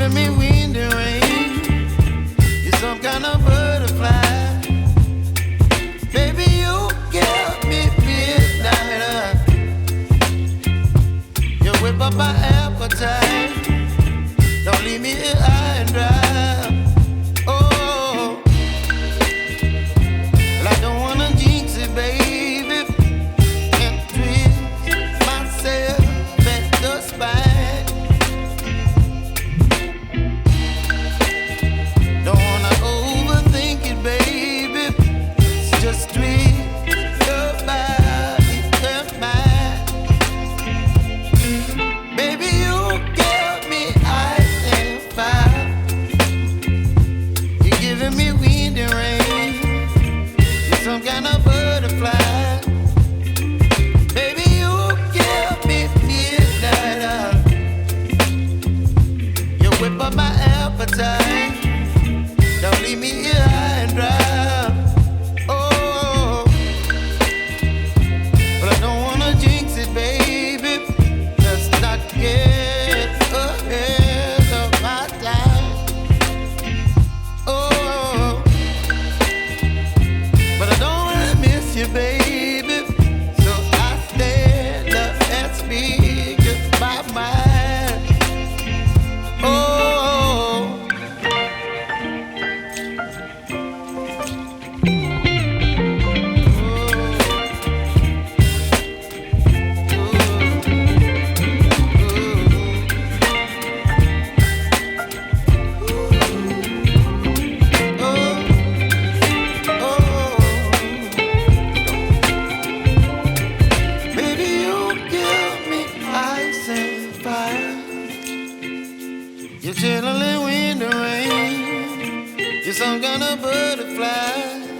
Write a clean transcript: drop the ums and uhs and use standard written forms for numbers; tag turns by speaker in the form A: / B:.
A: giving me wind and rain. You're some kind of butterfly. Baby, you give me midnight. You whip up my appetite. Don't leave me here high and dry. Oh, well, I don't wanna jinx it, baby, and twist myself at the spine. Don't wanna overthink it, baby. It's just twist your body and mine. Baby, you give me ice and fire. You're giving me wind and rain. You're some kind of butterfly. Baby, you give me midnight. You whip up my appetite. Don't leave me here high and dry. Oh, but I don't wanna jinx it, baby. Let's not get ahead of my time. Oh, but I don't wanna miss you, baby. So I stand up and speak my mind. Oh. Baby, you give me ice and fire. You're chilling in wind and rain. You're some kind of butterfly.